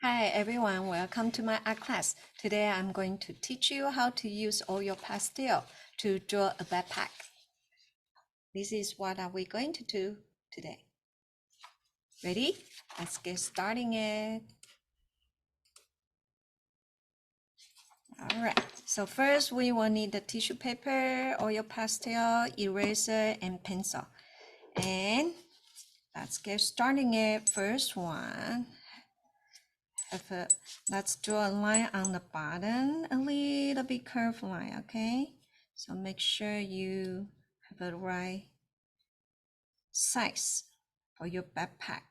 Hi everyone, welcome to my art class. Today I'm going to teach you how to use all your pastel to draw a backpack. This is what are we going to do today. Ready? Let's get starting it. All right, so first we will need the tissue paper, oil pastel, eraser, and pencil. And let's get starting it. First one, let's draw a line on the bottom, a little bit curved line, okay? So make sure you have the right size for your backpack.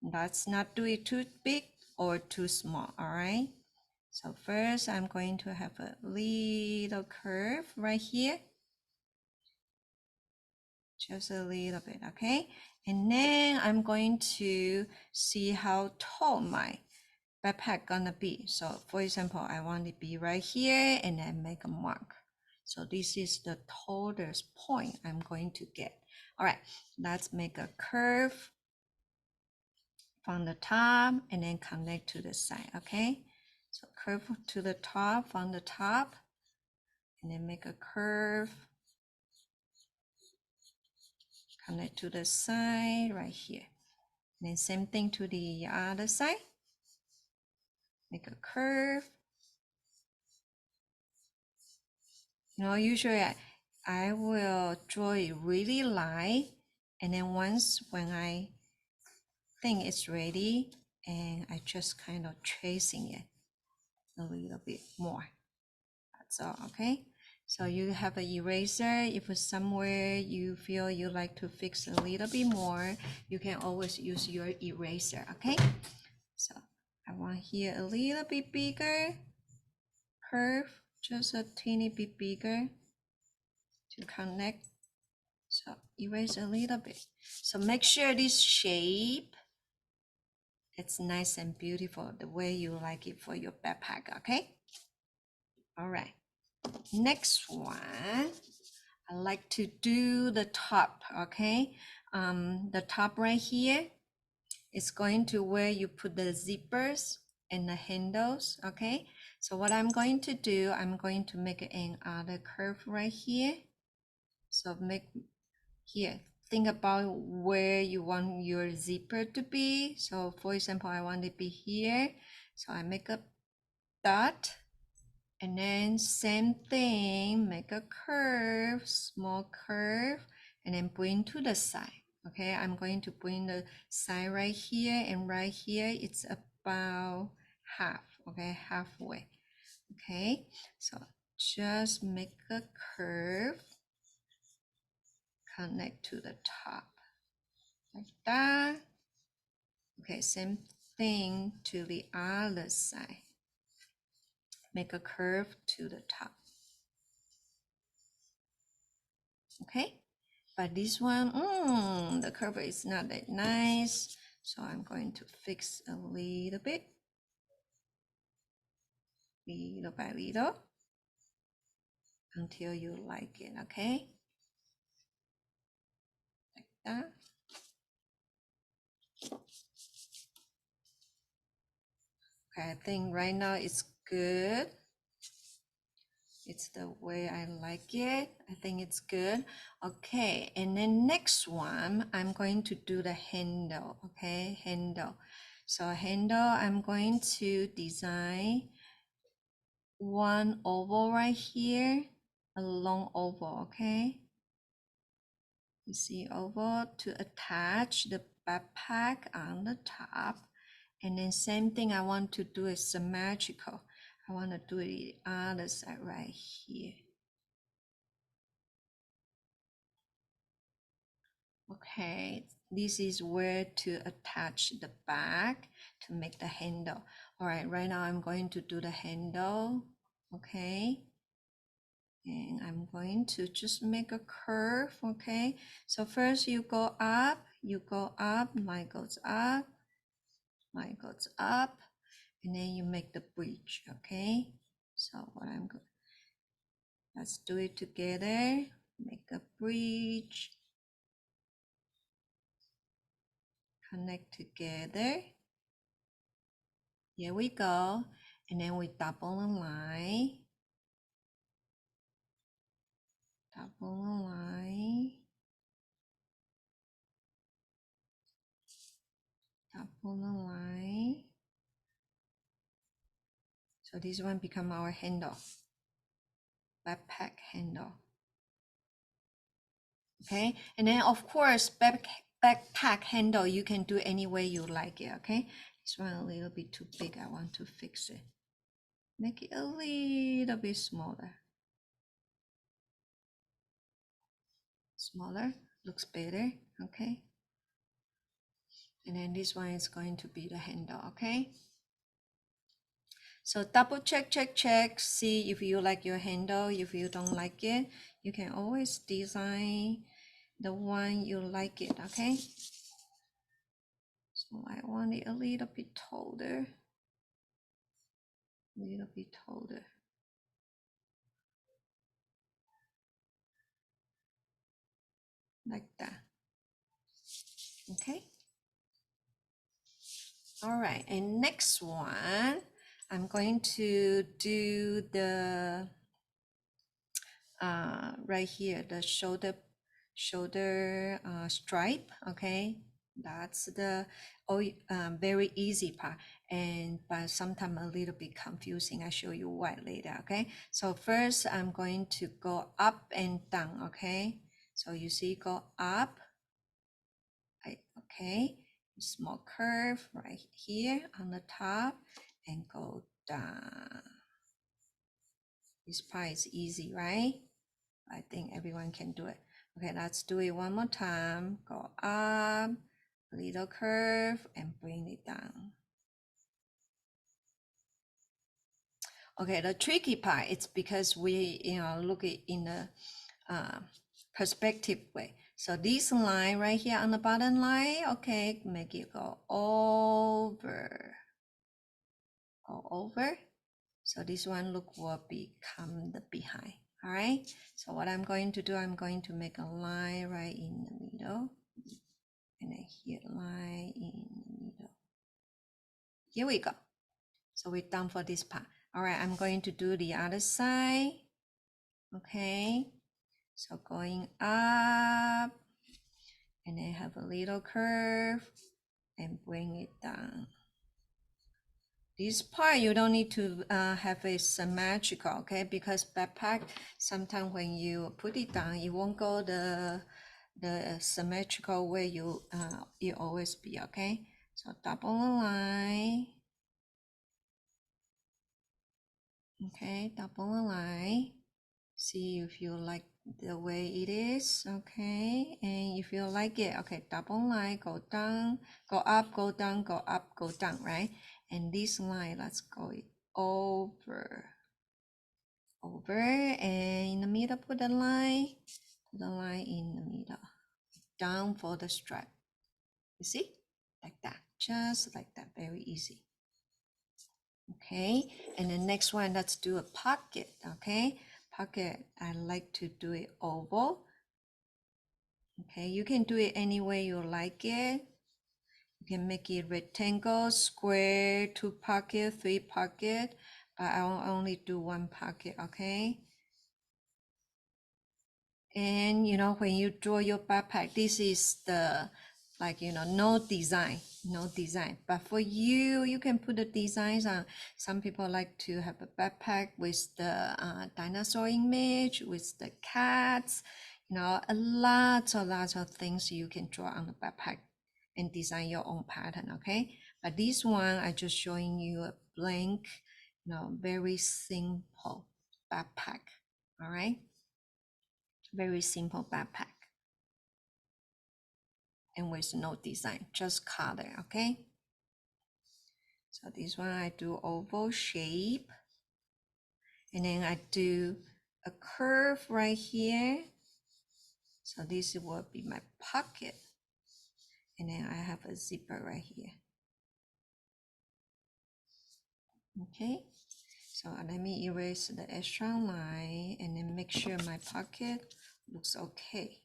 Let's not do it too big or too small, all right? So first I'm going to have a little curve right here. Just a little bit, okay? And then I'm going to see how tall my backpack gonna be. So for example, I want it to be right here and then make a mark. So this is the tallest point I'm going to get. All right, let's make a curve from the top and then connect to the side, okay? So curve to the top from the top and then make a curve, connect to the side right here. And then same thing to the other side. Make a curve. Usually I will draw it really light, and then once when I think it's ready, and I just kind of tracing it a little bit more. That's all, okay? So you have an eraser. If it's somewhere you feel you like to fix a little bit more, you can always use your eraser, okay? So I want here a little bit bigger curve, just a teeny bit bigger to connect. So erase a little bit. So make sure this shape, it's nice and beautiful the way you like it for your backpack, okay? All right, next one, I like to do the top, okay? The top right here is going to where you put the zippers and the handles, okay? So what I'm going to do, I'm going to make another curve right here. So make here, think about where you want your zipper to be. So for example, I want it to be here. So I make a dot and then same thing, make a curve, small curve, and then bring to the side. Okay, I'm going to bring the side right here and right here. It's about half, okay, halfway. Okay, so just make a curve, connect to the top. Like that. Okay, same thing to the other side. Make a curve to the top. Okay, but this one, the curve is not that nice. So I'm going to fix a little bit, little by little, until you like it, okay? Like that. Okay, I think right now it's good. It's the way I like it. I think it's good. Okay, and then next one, I'm going to do the handle, okay? Handle. So handle, I'm going to design one oval right here, a long oval, okay? You see oval to attach the backpack on the top. And then same thing I want to do is symmetrical. I want to do it the other side right here. Okay, this is where to attach the back to make the handle. All right, right now I'm going to do the handle. Okay, and I'm going to just make a curve. Okay, so first you go up, line goes up, line goes up, and then you make the bridge. Okay, so what I'm going, let's do it together. Make a bridge, connect together. Here we go. And then we double the line. Double the line. Double the line. So this one become our handle. Backpack handle. Okay, and then of course backpack handle you can do any way you like it. Okay, this one a little bit too big, I want to fix it, make it a little bit smaller. Smaller looks better. Okay, and then this one is going to be the handle. Okay, so double check, see if you like your handle. If you don't like it, you can always design the one you like it. Okay, so I want it a little bit taller, like that. Okay, all right, and next one I'm going to do the right here, the shoulder stripe. Okay, that's the very easy part, and but sometimes a little bit confusing. I show you why later. Okay, so first I'm going to go up and down. Okay, so you see go up. Okay, small curve right here on the top and go down. This part is easy, right? I think everyone can do it. Okay, let's do it one more time. Go up, little curve, and bring it down. Okay, the tricky part it's because we look it in the perspective way. So this line right here on the bottom line, okay, make it go over. So this one look will become the behind. All right, so what I'm going to do, I'm going to make a line right in the middle, and then here line in the middle. Here we go. So we're done for this part. All right, I'm going to do the other side. Okay, so going up and then have a little curve and bring it down. This part you don't need to have a symmetrical, okay? Because backpack, sometimes when you put it down, it won't go the symmetrical way you it always be, okay? So double the line, okay? Double the line. See if you like the way it is, okay? And if you like it, okay, double line, go down, go up, go down, go up, go down, right? And this line, let's go over, and in the middle, put the line in the middle, down for the stripe. You see, like that, just like that, very easy. Okay, and the next one, let's do a pocket. Okay, pocket, I like to do it oval. Okay, you can do it any way you like it. You can make it rectangle, square, 2 pocket, 3 pocket, but I'll only do 1 pocket. Okay, and when you draw your backpack, this is the no design, but for you can put the designs on. Some people like to have a backpack with the dinosaur image, with the cats, a lot of things you can draw on the backpack and design your own pattern. Okay, but this one I just showing you a blank, very simple backpack. All right, very simple backpack and with no design, just color. Okay, so this one I do oval shape, and then I do a curve right here. So this will be my pocket, and then I have a zipper right here. Okay, so let me erase the extra line and then make sure my pocket looks okay.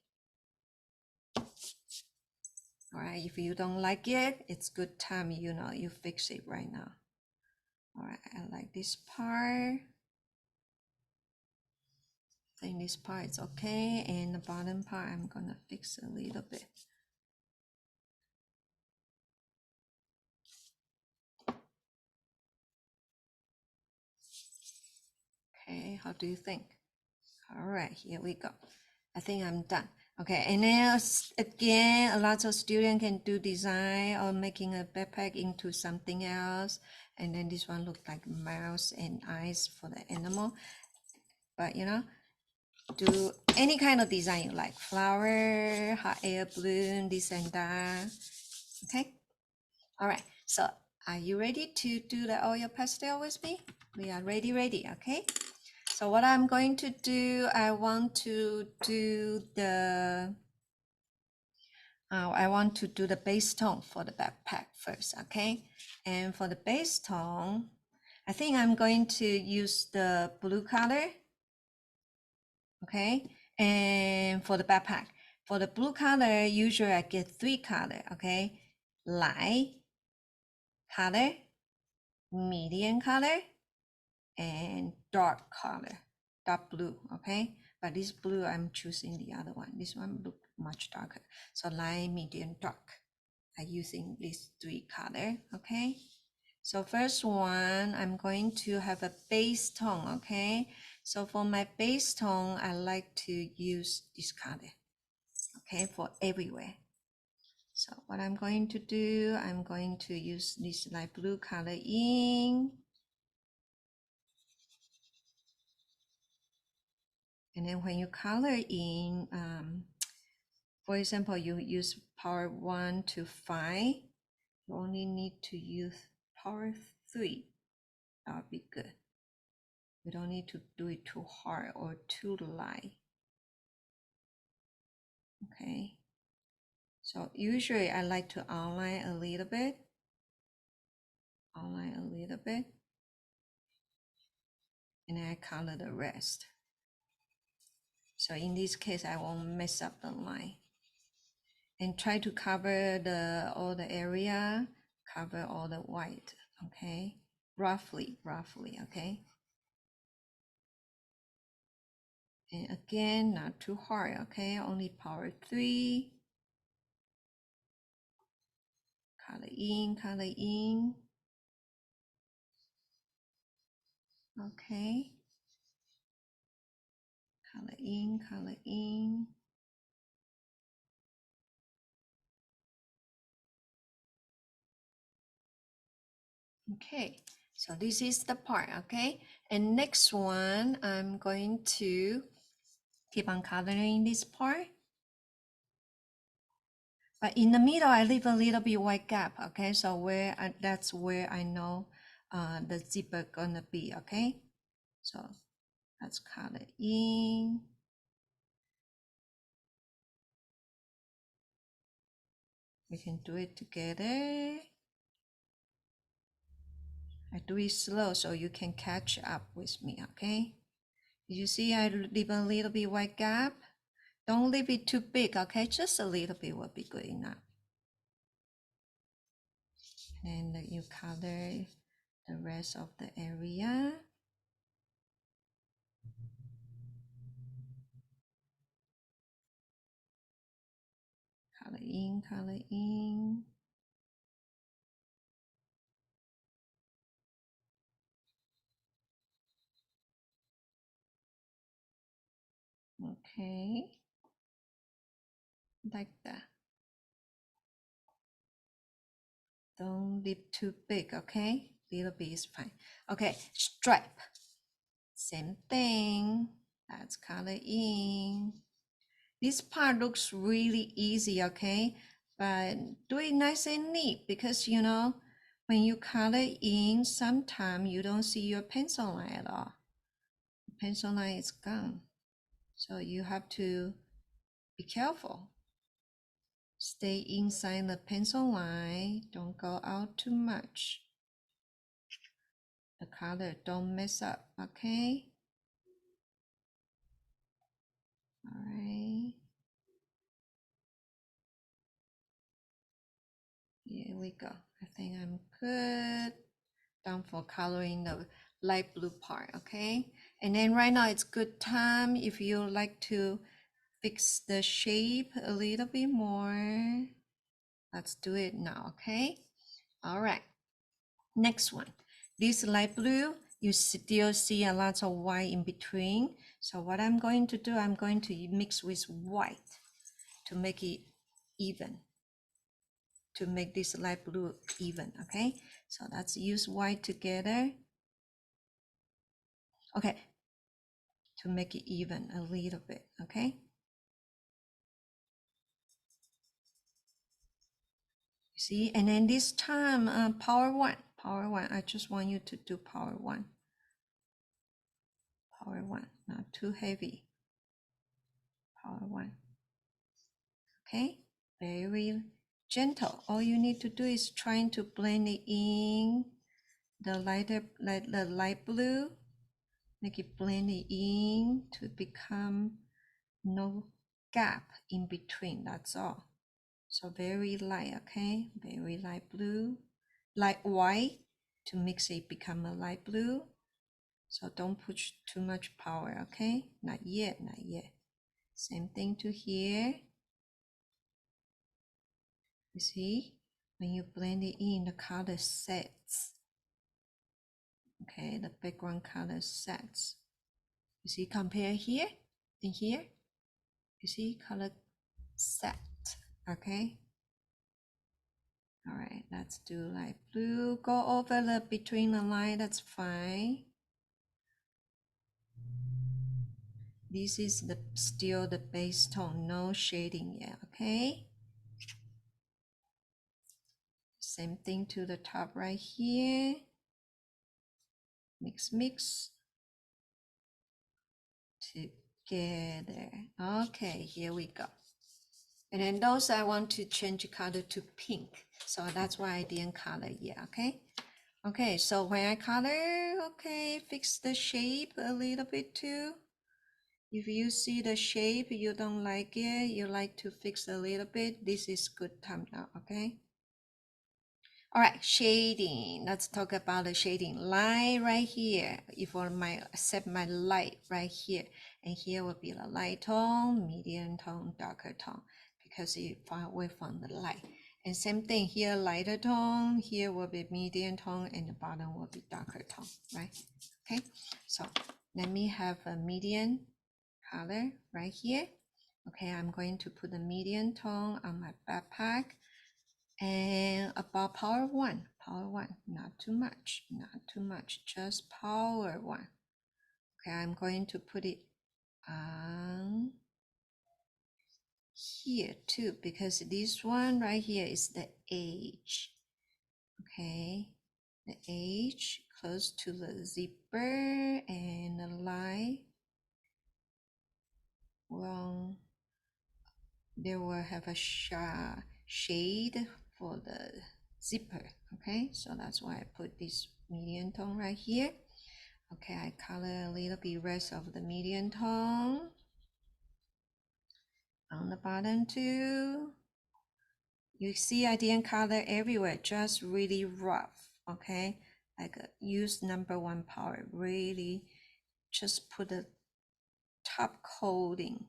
All right, if you don't like it, it's good time you fix it right now. All right, I like this part. I think this part is okay, and the bottom part I'm gonna fix a little bit. Okay, how do you think? All right, here we go. I think I'm done. Okay, and then again, a lot of students can do design or making a backpack into something else. And then this one looked like mouse and eyes for the animal. But you know, do any kind of design you like, flower, hot air balloon, this and that. Okay, all right. So are you ready to do the oil pastel with me? We are ready, okay? So what I'm going to do, I want to do the base tone for the backpack first, okay? And for the base tone, I think I'm going to use the blue color, okay? And for the backpack, for the blue color, usually I get 3 color, okay? Light color, medium color, and dark color, dark blue, okay? But this blue, I'm choosing the other one. This one look much darker. So light, medium, dark. I'm using these 3 color, okay? So first one, I'm going to have a base tone, okay? So for my base tone, I like to use this color, okay, for everywhere. So what I'm going to do, I'm going to use this light blue color in. And then when you color in, for example, you use power 1 to 5, you only need to use power 3. That would be good. We don't need to do it too hard or too light. Okay. So usually I like to outline a little bit. Outline a little bit. And then I color the rest. So in this case, I won't mess up the line. And try to cover all the area, cover all the white, okay? Roughly, okay? And again, not too hard, okay? Only power 3. Color in, okay? Color in. Okay, so this is the part, okay? And next one, I'm going to keep on coloring this part. But in the middle, I leave a little bit white gap, okay? So that's where I know the zipper gonna be, okay? So let's color in. We can do it together. I do it slow so you can catch up with me, okay? You see I leave a little bit white gap. Don't leave it too big, okay? Just a little bit will be good enough. And then you color the rest of the area. Color in. Okay, like that. Don't leave too big, okay? Little bit is fine. Okay, stripe. Same thing. Let's color in. This part looks really easy, okay? But do it nice and neat because you know, when you color in, sometimes you don't see your pencil line at all. The pencil line is gone. So you have to be careful. Stay inside the pencil line. Don't go out too much. The color don't mess up, okay? All right. Here we go. I think I'm good. done for coloring the light blue part, okay? And then right now it's good time if you like to fix the shape a little bit more. Let's do it now, okay? All right, next one. This light blue, you still see a lot of white in between. So what I'm going to do, I'm going to mix with white to make it even, to make this light blue even, okay? So let's use white together. Okay, to make it even a little bit, okay? See, and then this time, power one, I just want you to do power one, not too heavy, power one, okay? Very gentle. All you need to do is trying to blend it in the lighter, like the light blue, make it blend it in to become no gap in between, that's all. So very light, okay? Very light blue, light white to mix it become a light blue. So don't push too much power, okay? Not yet, not yet. Same thing to here. You see, when you blend it in, the color sets. Okay, the background color sets. You see, compare here and here. You see, color set, okay? All right, let's do light blue. Go over the between the line, that's fine. This is the still the base tone, no shading yet, okay? Same thing to the top right here. Mix, mix together. Okay, here we go. And then those I want to change color to pink. So that's why I didn't color yet, okay? Okay, so when I color, okay, fix the shape a little bit too. If you see the shape, you don't like it, you like to fix a little bit, this is good time now, okay? All right, shading. Let's talk about the shading. Light right here. If I might set my light right here, and here will be the light tone, medium tone, darker tone, because it's far away from the light. And same thing here, lighter tone. Here will be medium tone, and the bottom will be darker tone, right? Okay. So let me have a medium color right here. Okay, I'm going to put the medium tone on my backpack. And about power one, not too much, just power one. Okay, I'm going to put it on here too, because this one right here is the edge. Okay, the edge close to the zipper, and the line will, they will have a shade for the zipper. Okay, so that's why I put this medium tone right here. Okay, I color a little bit rest of the medium tone on the bottom too. You see I didn't color everywhere, just really rough. Okay, like use number one power, really just put the top coating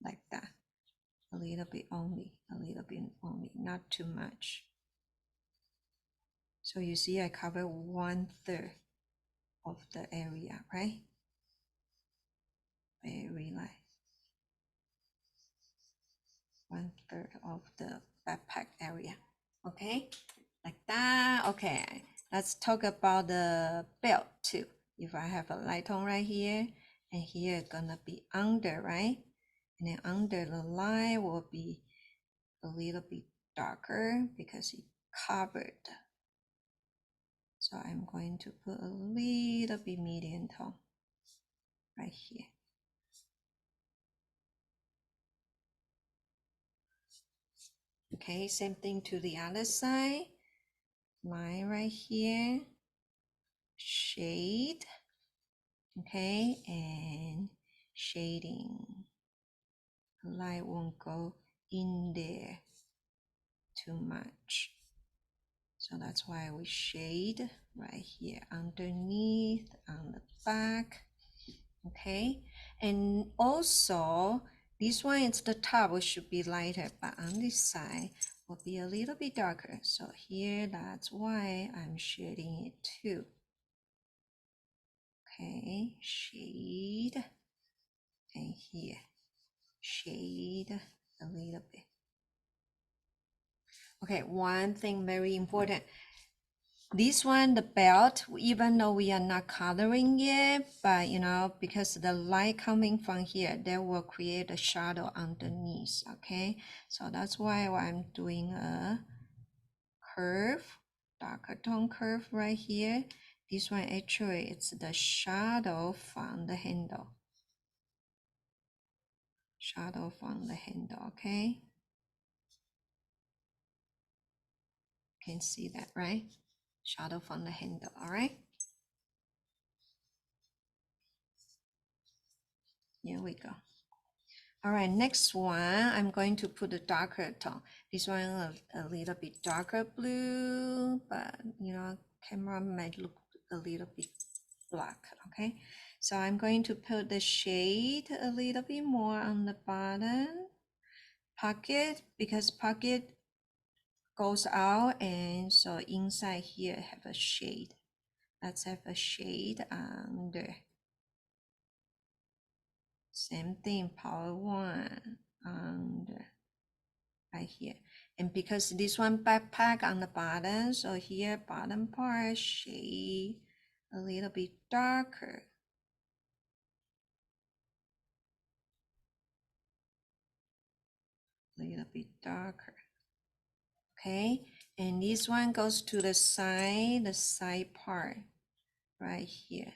like that, a little bit only, not too much. So you see I cover 1/3 of the area, right? Very light. 1/3 of the backpack area. Okay, like that. Okay, let's talk about the belt too. If I have a light tone right here, and here gonna be under, right? And then under the line will be a little bit darker because it covered. So I'm going to put a little bit medium tone right here. Okay, same thing to the other side. Line right here, shade, okay, and shading. The light won't go in there too much. So that's why we shade right here underneath on the back. Okay, and also this one is the top, which should be lighter, but on this side will be a little bit darker. So here, that's why I'm shading it too. Okay, shade, and here, shade a little bit. Okay, one thing very important. This one, the belt, even though we are not coloring it, but you know, because the light coming from here, that will create a shadow underneath, okay? So that's why I'm doing a curve, darker tone curve right here. This one actually, it's the shadow from the handle. Shadow from the handle, okay? You can see that, right? Shadow from the handle, all right? Here we go. All right, next one, I'm going to put a darker tone. This one a little bit darker blue, but you know, camera might look a little bit black, okay? So I'm going to put the shade a little bit more on the bottom pocket, because pocket goes out, and so inside here have a shade. Let's have a shade under. Same thing, power one under. Right here, and because this one backpack on the bottom, so here bottom part shade a little bit darker, a little bit darker. Okay, and this one goes to the side part right here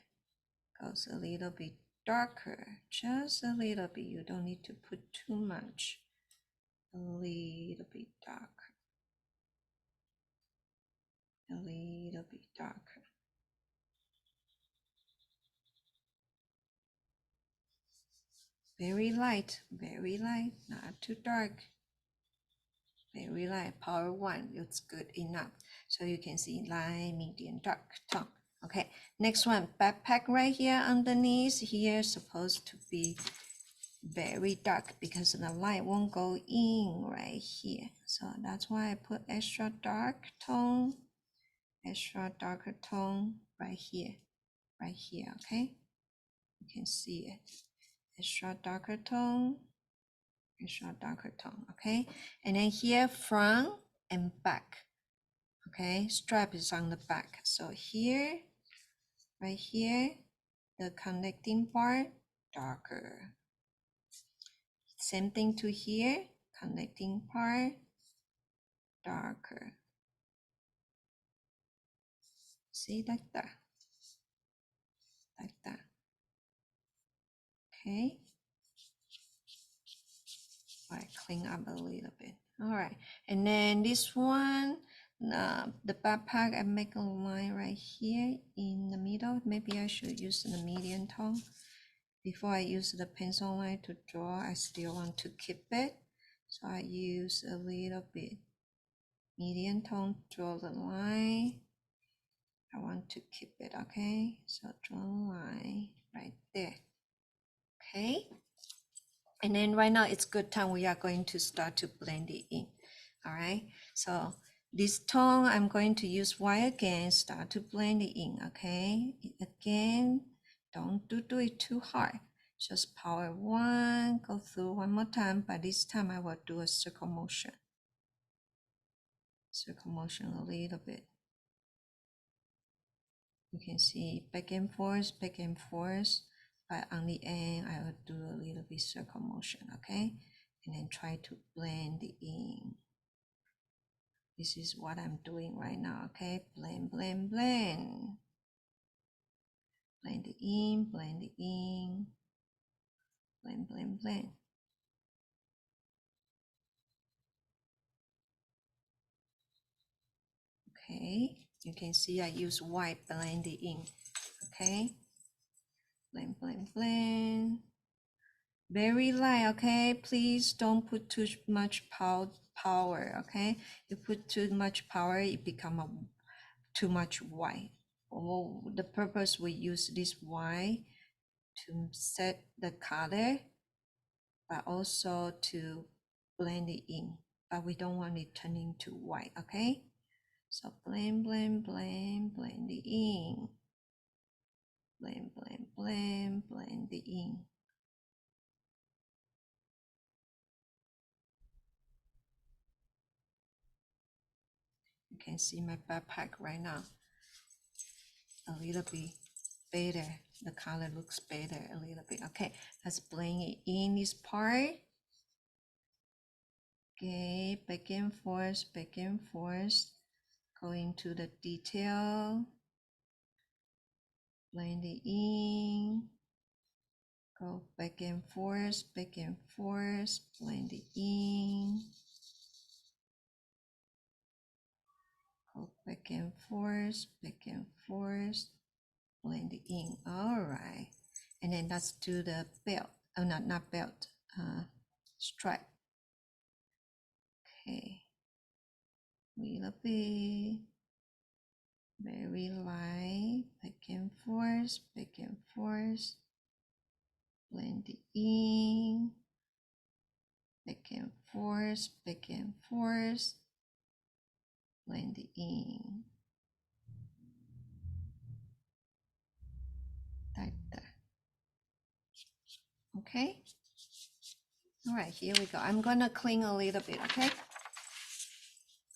goes a little bit darker, just a little bit. You don't need to put too much, a little bit darker, a little bit darker. Very light, not too dark. Very light, power one, it's good enough. So you can see light, medium, dark tone. Okay, next one, backpack right here underneath. Here supposed to be very dark because the light won't go in right here. So that's why I put extra dark tone, extra darker tone right here, okay? You can see it. Extra darker tone, extra darker tone, okay? And then here, front and back, okay? Strap is on the back. So here, right here, the connecting part, darker. Same thing to here, connecting part, darker. See, like that, like that. Okay. All right, clean up a little bit. All right, and then this one, the backpack, I make a line right here in the middle. Maybe I should use the medium tone. Before I use the pencil line to draw, I still want to keep it. So I use a little bit medium tone, draw the line. I want to keep it, okay? So draw a line right there, okay? And then right now it's good time we are going to start to blend it in, all right? So this tone, I'm going to use white again, start to blend it in, okay? Again, don't do it too hard. Just power one, go through one more time, but this time I will do a circle motion. Circle motion a little bit. You can see back and forth, but on the end, I will do a little bit circle motion, okay? And then try to blend it in. This is what I'm doing right now, okay? Blend, blend, blend. Blend it in, blend it in. Blend, blend, blend. Okay, you can see I use white blend it in, okay? Blend, blend, blend. Very light, okay? Please don't put too much power, okay? You put too much power, it become too much white. Well, the purpose we use this white to set the color, but also to blend it in. But we don't want it turning to white, okay? So blend, blend, blend, blend it in. Blend, blend, blend, blend it in. You can see my backpack right now. A little bit better. The color looks better a little bit. Okay, let's blend it in this part. Okay, back and forth, back and forth. Going to the detail. Blend it in. Go back and forth, blend it in. Go back and forth, blend it in. All right. And then let's do the belt. Oh, not belt, stripe. Okay. Little bit. Very light. Back and forth, blend it in. Back and forth, blend it in. Like that. Okay. All right, here we go. I'm gonna clean a little bit, okay?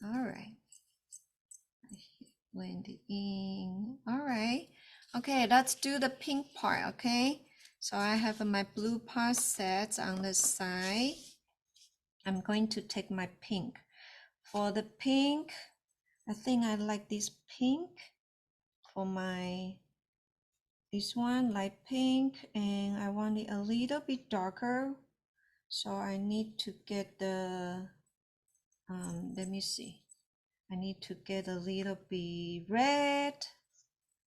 All right. Blend it in. All right. Okay, let's do the pink part, okay? So I have my blue part set on the side. I'm going to take my pink. For the pink, I think I like this pink for this one, light pink, and I want it a little bit darker. So I need to get the, let me see. I need to get a little bit red.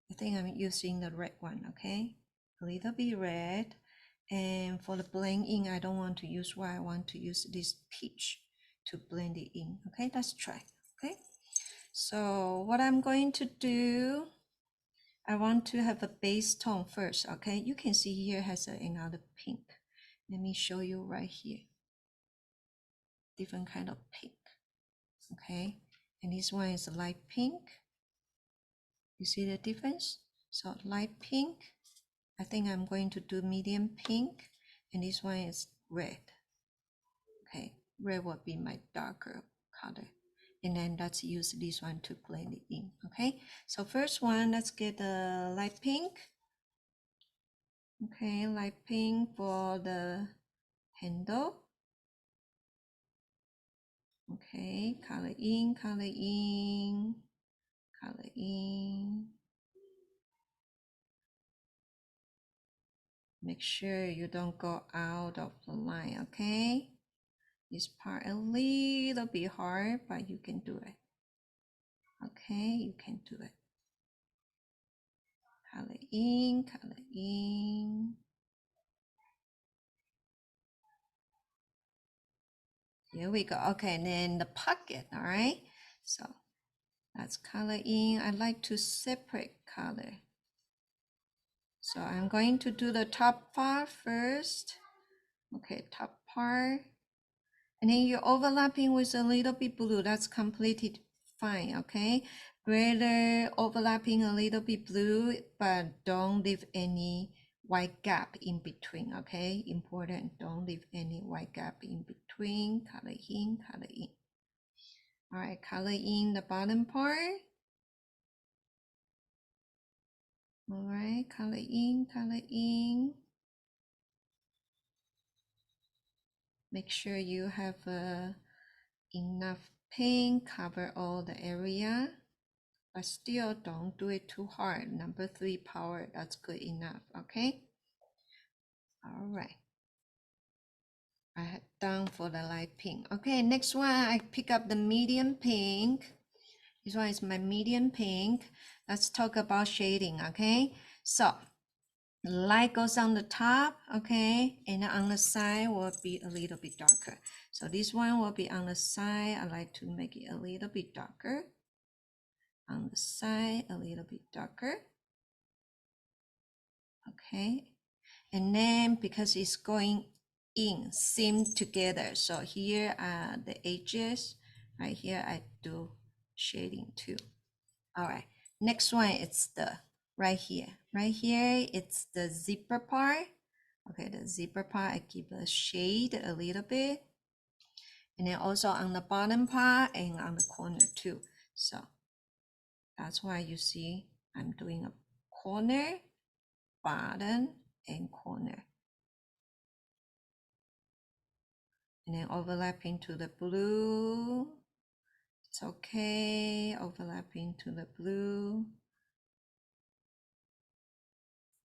I think I'm using the red one, okay? A little bit red. And for the blend in, I don't want to use white. I want to use this peach to blend it in. Okay, let's try. Okay, so what I'm going to do, I want to have a base tone first. Okay, you can see here has another pink. Let me show you right here. Different kind of pink. Okay, and this one is a light pink. You see the difference? So light pink. I think I'm going to do medium pink, and this one is red. Okay, red will be my darker color. And then let's use this one to blend it in. Okay, so first one, let's get the light pink. Okay, light pink for the handle. Okay, color in, color in, color in. Make sure you don't go out of the line, okay? This part a little bit hard, but you can do it. Okay, you can do it. Color in, color in. Here we go. Okay, and then the pocket, all right? So that's color in. I like to separate color. So I'm going to do the top part first. Okay, top part. And then you're overlapping with a little bit blue. That's completely fine, okay? Rather overlapping a little bit blue, but don't leave any white gap in between, okay? Important, don't leave any white gap in between. Color in, color in. All right, color in the bottom part. All right, color in, color in. Make sure you have enough paint, cover all the area, but still don't do it too hard. Number 3 power, that's good enough, okay? All right. I had done for the light pink. Okay, next one, I pick up the medium pink. This one is my medium pink. Let's talk about shading, okay? So The light goes on the top, okay, and on the side will be a little bit darker. So this one will be on the side. I like to make it a little bit darker. On the side, a little bit darker. Okay, and then because it's going in, seam together. So here are the edges. Right here, I do shading too. All right, next one, it's the right here. Right here, it's the zipper part. Okay, the zipper part, I give a shade a little bit. And then also on the bottom part and on the corner too. So that's why you see I'm doing a corner, bottom, and corner. And then overlapping to the blue. It's okay, overlapping to the blue.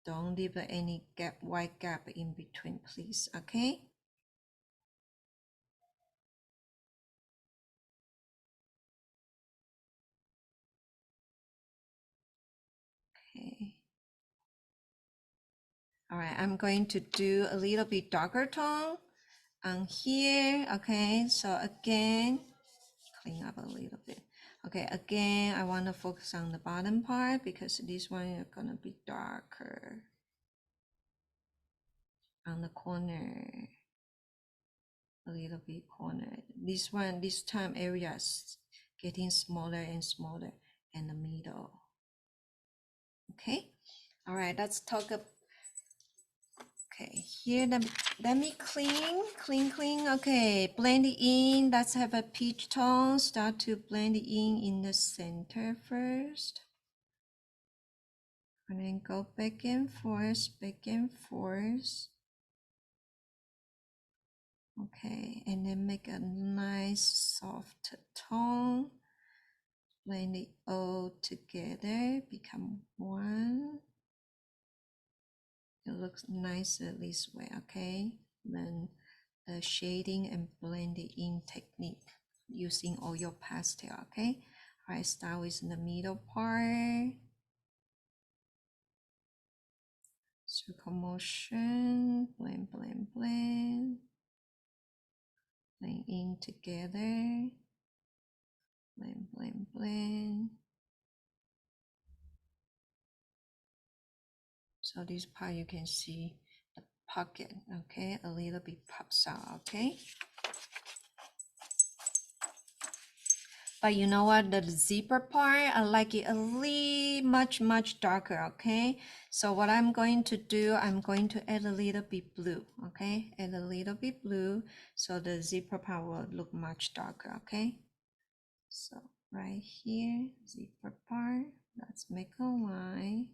Don't leave any gap, white gap in between, please, okay? Okay. All right, I'm going to do a little bit darker tone on here, okay? So again, clean up a little bit. Okay, again, I want to focus on the bottom part because this one is gonna be darker on the corner, a little bit corner. This one, this time areas getting smaller and smaller in the middle. Okay, all right, let's talk about, okay, here, let me clean. Okay, blend it in. Let's have a peach tone. Start to blend it in the center first. And then go back and forth, back and forth. Okay, and then make a nice soft tone. Blend it all together, become one. It looks nicer this way, okay? Then the shading and blending in technique using oil pastel, okay? All right, start with the middle part. Circle motion, blend, blend, blend. Blend in together. Blend, blend, blend. So this part you can see the pocket, okay? A little bit pops out, okay? But you know what, the zipper part, I like it a little much darker, okay? So what I'm going to do, I'm going to add a little bit blue, okay? Add a little bit blue so the zipper part will look much darker, okay? So right here, zipper part, let's make a line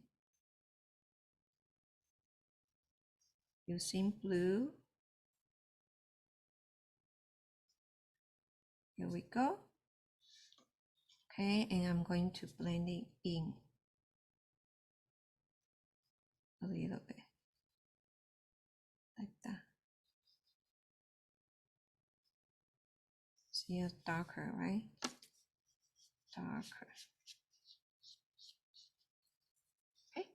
using blue. Here we go. Okay, and I'm going to blend it in a little bit, like that. See, it's darker, right? Darker. Okay,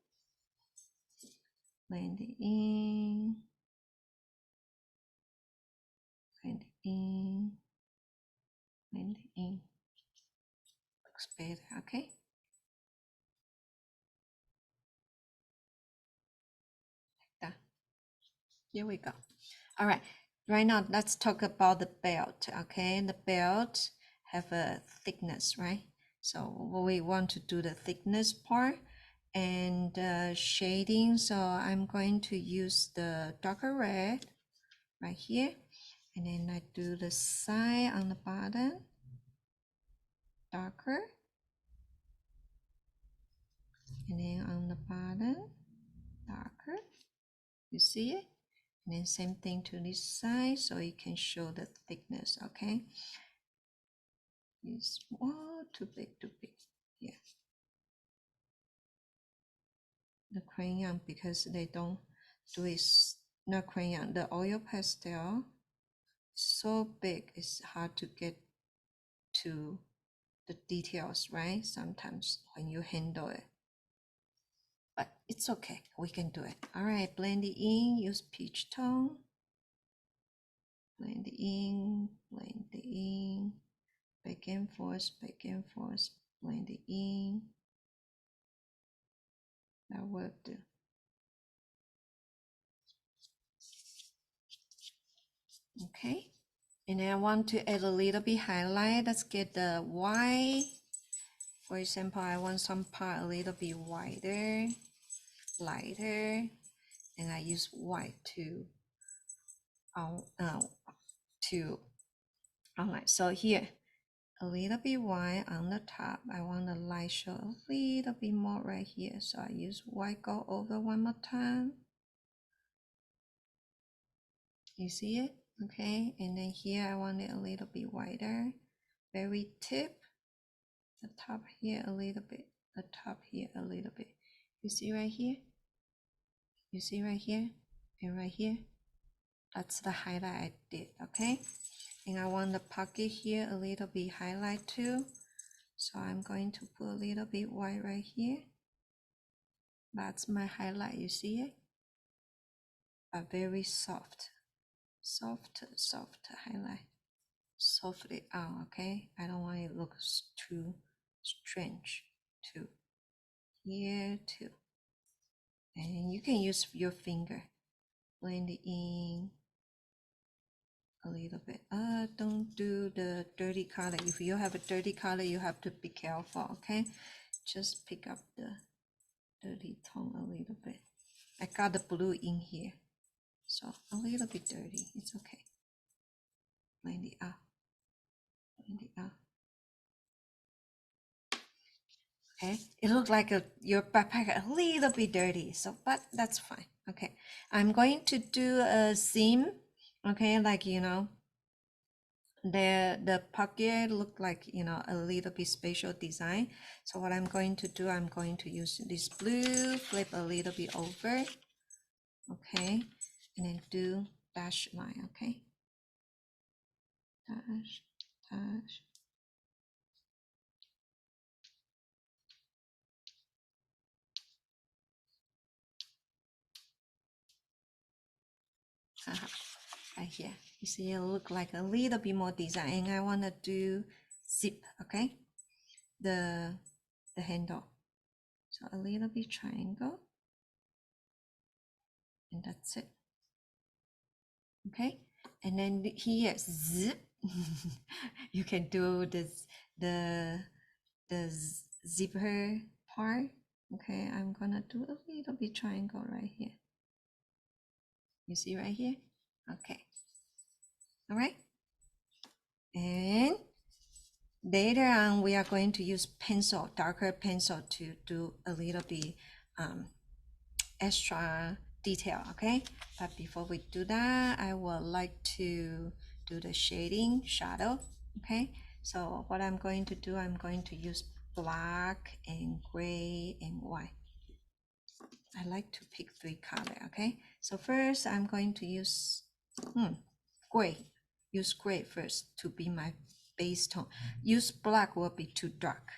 blend it in, blend it in, blend it in. Looks better, okay? Like that. Here we go. All right, right now let's talk about the belt, okay? The belt have a thickness, right? So we want to do the thickness part and shading. So I'm going to use the darker red right here. And then I do the side on the bottom, darker. And then on the bottom, darker. You see it? And then same thing to this side so you can show the thickness, okay? It's too big, too big. Yeah. The crayon, because they don't do it, not crayon, the oil pastel is so big, it's hard to get to the details, right? Sometimes when you handle it. but it's okay. We can do it. All right, blend it in, use peach tone. Blend it in, blend it in. Back and forth, blend it in. That will do. Okay. And then I want to add a little bit highlight. Let's get the white. For example, I want some part a little bit wider, lighter, and I use white to outline. So here, a little bit white on the top. I want the light show a little bit more right here. So I use white, go over one more time. You see it? Okay, and then here I want it a little bit wider. Very tip. The top here a little bit. The top here a little bit. You see right here? You see right here? And right here? That's the highlight I did, okay? And I want the pocket here a little bit highlight too. So I'm going to put a little bit white right here. That's my highlight, you see it? But very soft. Soft highlight. Softly out, okay? I don't want it to look too strange too. Here too. And you can use your finger. Blend it in a little bit. Don't do the dirty color. If you have a dirty color, you have to be careful, okay? Just pick up the dirty tone a little bit. I got the blue in here, so a little bit dirty. It's okay. Blend it out. Blend it out. Okay, it looks like your backpack a little bit dirty, so but that's fine. Okay, I'm going to do a seam. Okay, like you know, the pocket look like a little bit special design. So what I'm going to do, I'm going to use this blue, flip a little bit over. Okay, and then do dash line. Okay, dash, dash. Right here, you see it look like a little bit more design, and I want to do zip. Okay, the handle, so a little bit triangle, and that's it. Okay, and then here zip. You can do this the zipper part. Okay, I'm gonna do a little bit triangle right here. You see right here? Okay, all right. And later on, we are going to use pencil, darker pencil, to do a little bit extra detail, okay? But before we do that, I would like to do the shading, shadow, okay? So what I'm going to do, I'm going to use black and gray and white. I like to pick 3 color, okay? So first, I'm going to use gray. Use gray first to be my base tone. Use black will be too dark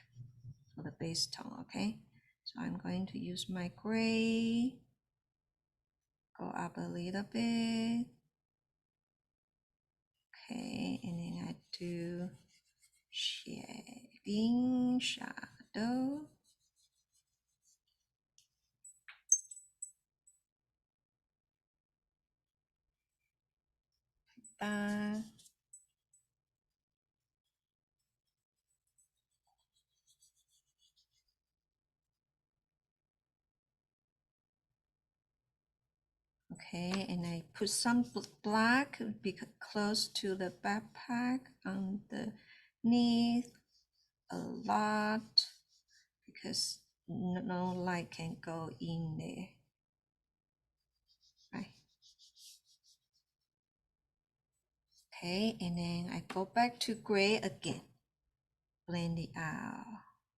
for the base tone, okay? So I'm going to use my gray, go up a little bit. Okay, and then I do shading, shadow. That. Okay, and I put some black because close to the backpack underneath a lot because no light can go in there, right? Okay, and then I go back to gray again. Blend it out.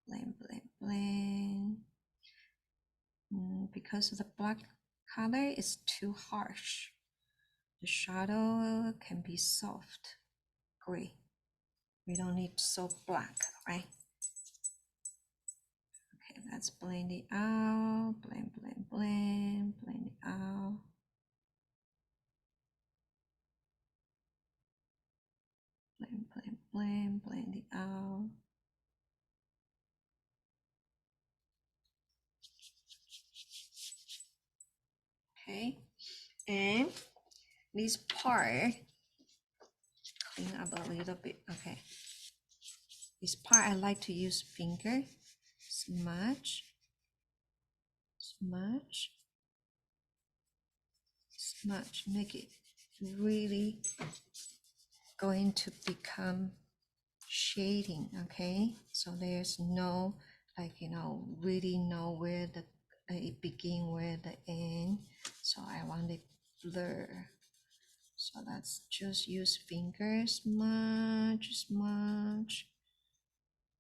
Blend, blend, blend. Because the black color is too harsh. The shadow can be soft, gray. We don't need so black, right? Okay, let's blend it out. out, blend, blend, blend, blend it out. Blend, blend, blend, blend it out. Okay, and this part, clean up a little bit. Okay, this part I like to use finger, smudge, smudge, smudge, make it really going to become shading. Okay, so there's no, like, really know where the it begin, where the end. So I want it blur. So let's just use fingers, smudge, smudge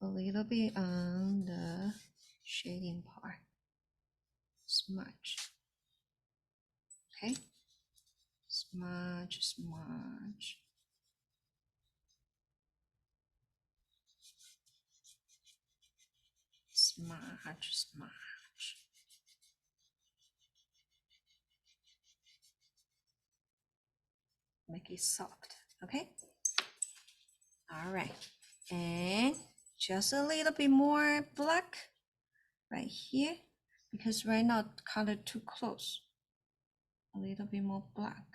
a little bit on the shading part. Smudge. Okay, smudge, smudge. Smudge, smudge. Make it soft. Okay. All right, and just a little bit more black right here, because right now color too close. A little bit more black.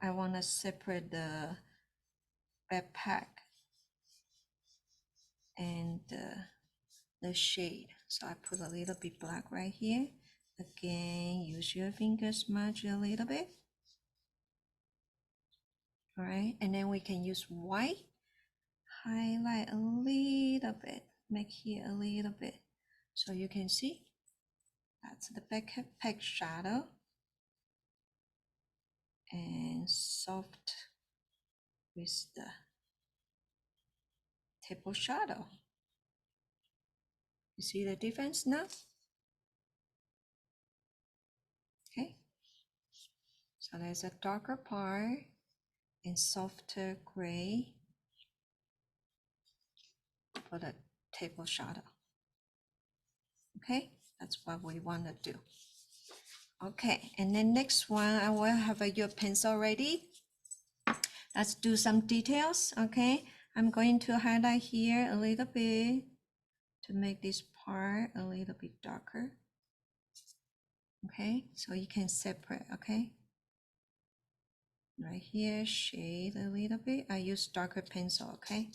I want to separate the backpack and the shade. So I put a little bit black right here. Again, use your finger, smudge a little bit. All right, and then we can use white, highlight a little bit, make here a little bit, so you can see that's the backpack shadow, and soft with the table shadow. You see the difference now? Okay, so there's a darker part and softer gray for the table shadow. Okay, that's what we want to do. Okay, and then next one, I will have your pencil ready. Let's do some details. Okay, I'm going to highlight here a little bit to make this part a little bit darker. Okay, so you can separate. Okay, right here, shade a little bit. I use darker pencil. Okay,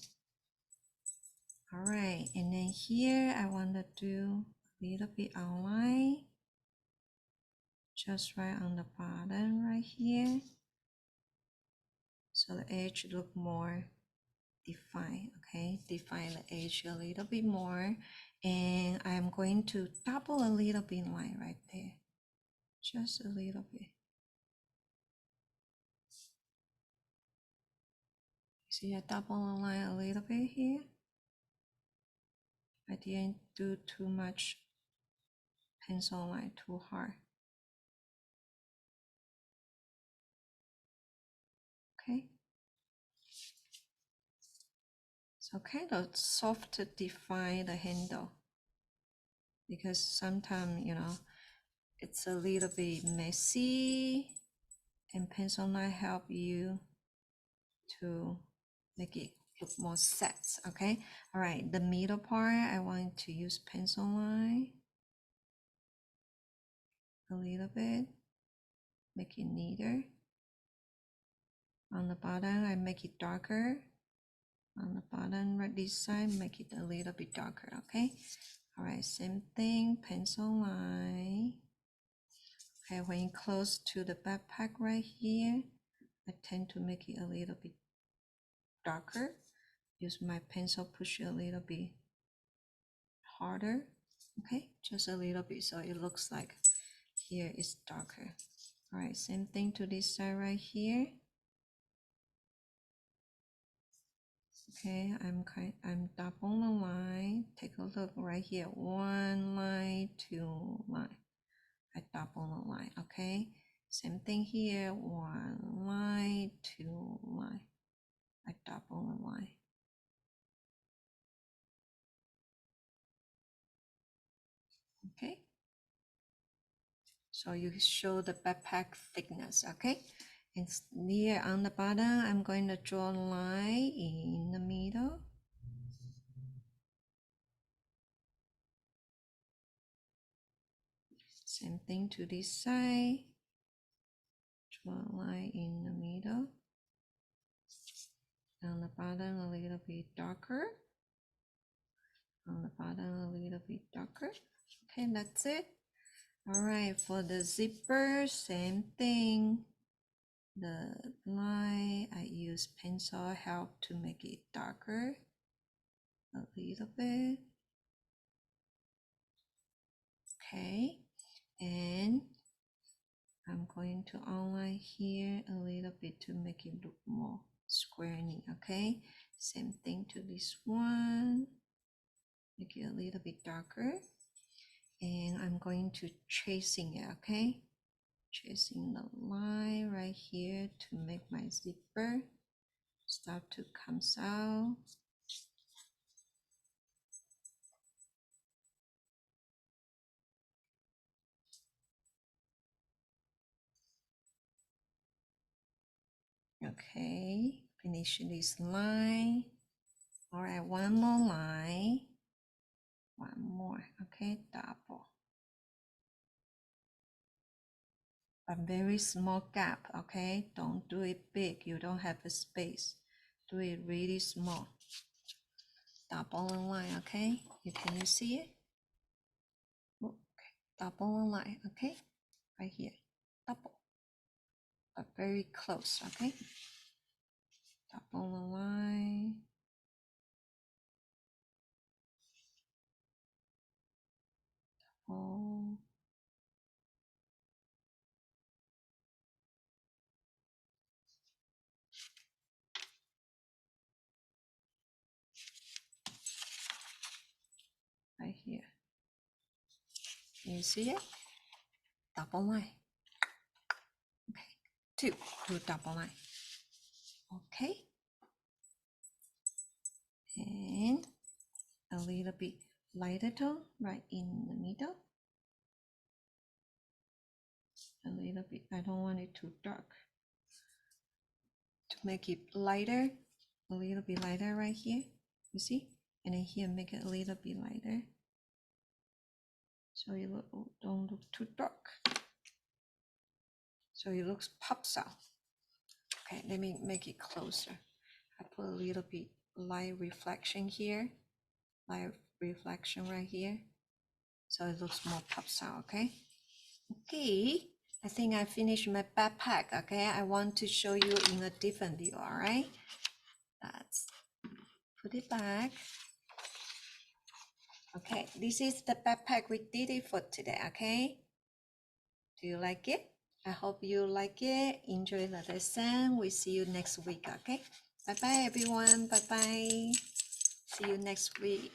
all right, and then here I want to do a little bit outline, just right on the bottom right here, so the edge look more defined. Okay, define the edge a little bit more, and I'm going to double a little bit line right there, just a little bit. See, I double the line a little bit here. I didn't do too much pencil line too hard. Okay, so kind of soft to define the handle, because sometimes it's a little bit messy, and pencil line help you to make it look more set. Okay, all right, the middle part I want to use pencil line a little bit, make it neater. On the bottom I make it darker. On the bottom right this side, make it a little bit darker. Okay, all right, same thing, pencil line. Okay, when you close to the backpack right here, I tend to make it a little bit darker. Use my pencil, push it a little bit harder. Okay, just a little bit, so it looks like here is darker. All right, same thing to this side right here. Okay, I'm double the line. Take a look right here. One line, two line. I double the line. Okay, same thing here. One line, two line. I double the line. So you show the backpack thickness, okay? And here on the bottom, I'm going to draw a line in the middle. Same thing to this side. Draw a line in the middle. On the bottom, a little bit darker. On the bottom, a little bit darker. Okay, that's it. All right, for the zipper, same thing. The line, I use pencil help to make it darker a little bit. Okay, and I'm going to outline here a little bit to make it look more squaring, okay? Same thing to this one. Make it a little bit darker. And I'm going to tracing it, okay? Tracing the line right here to make my zipper start to come out. Okay, finish this line. All right, one more line. One more, okay, double. A very small gap, okay? Don't do it big. You don't have a space. Do it really small. Double a line, okay? Can you see it? Okay, double a line, okay? Right here, double. But very close, okay? Double a line. Double. Right here. Can you see it? Double line. Okay, two double line. Okay. And a little bit lighter tone right in the middle. A little bit, I don't want it too dark. To make it lighter, a little bit lighter right here, you see? And then here, make it a little bit lighter. So it don't look too dark. So it looks pops out. Okay, let me make it closer. I put a little bit light reflection here, light reflection right here. So it looks more pops out, okay? Okay, I think I finished my backpack, okay? I want to show you in a different view, all right? Let's put it back. Okay, this is the backpack we did it for today, okay? Do you like it? I hope you like it. Enjoy the lesson. We see you next week, okay? Bye-bye, everyone. Bye-bye. See you next week.